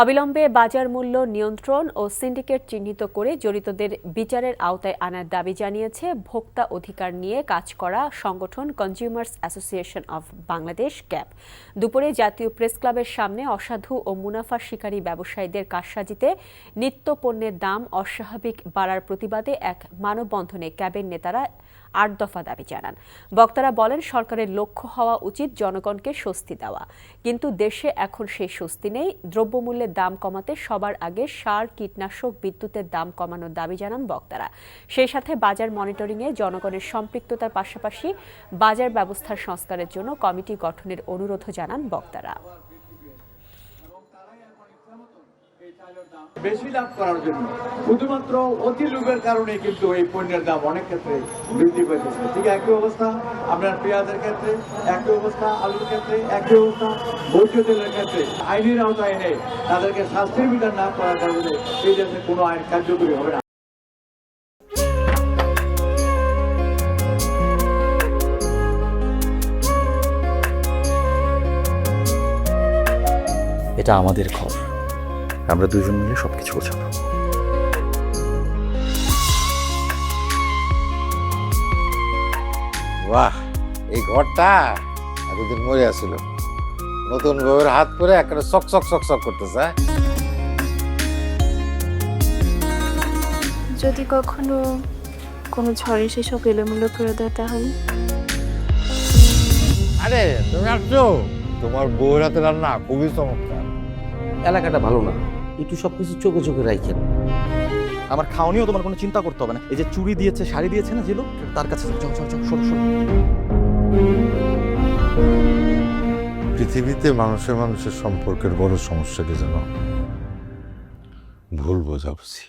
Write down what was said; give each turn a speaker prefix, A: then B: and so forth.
A: অবিলম্বে বাজার মূল্য নিয়ন্ত্রণ ও সিন্ডিকেট চিহ্নিত করে জড়িতদের বিচারের আওতায় আনার দাবি জানিয়েছে ভোক্তা অধিকার নিয়ে কাজ করা সংগঠন consumers association of Bangladesh cab. দুপুরে জাতীয় প্রেস ক্লাবের সামনে অসাধু ও মুনাফা শিকারী ব্যবসায়ীদের কারসাজিতে নিত্য পণ্যের দাম অস্বাভাবিক বাড়ার প্রতিবাদে এক মানববন্ধনে ক্যাবের নেতারা ৮ দফা দাবি জানান। বক্তারা বলেন, সরকারের লক্ষ্য হওয়া উচিত জনগণকে স্বস্তি দেওয়া, কিন্তু দেশে এখন সেই স্বস্তি নেই। দ্রব্যমূল্যের দাম কমাতে সবার আগে সার, কীটনাশক, বিদ্যুতের দাম কমানোর দাবি জানান বক্তারা। সেই সাথে বাজার মনিটরিংয়ে জনগণের সম্পৃক্ততার পাশাপাশি বাজার ব্যবস্থার সংস্কারের জন্য কমিটি গঠনের অনুরোধও জানান বক্তারা।
B: বেশি লাভ করার জন্য শুধুমাত্র অতি লোভের কারণে কিন্তু এই পণ্যের দাম অনেক ক্ষেত্রে বৃদ্ধি পেয়েছে। ঠিক একই অবস্থা আপনার পেঁয়াজের ক্ষেত্রে, একই অবস্থা আলুর ক্ষেত্রে, একই অবস্থা ভোজ্য তেলের ক্ষেত্রে। আইনের আওতায় এনে তাদেরকে শাস্তির বিধান না করার কারণে এই দেশে কোনো আইন কার্যকরী হবে না।
C: এটা আমাদের ঘর, আমরা দুজন মিলে সবকিছু গোছাবো।
D: বাহ, এই ঘরটা এতদিন মরে আসছিল, নতুন বউয়ের হাত পরে একটা চক চক চক চক করতেছে।
E: যদি কখনো কোনো ঝড়ে সেসব এলোমেলো করে দেয় তাহলে?
D: আরে তুমি আসছো, তোমার বউয়ের হাতে রান্না খুবই চমৎকার।
C: এলাকাটা ভালো না, একটু সবকিছু চোখে চোখে রাখেন।
F: আমার খাওয়ানিও তোমার কোনো চিন্তা করতে হবে না। এই যে চুড়ি দিয়েছে, শাড়ি দিয়েছে না যে লোক, তার কাছে সরো।
D: পৃথিবীতে মানুষের মানুষের সম্পর্কের বড় সমস্যা কি জানো? ভুল বোঝাবুঝি।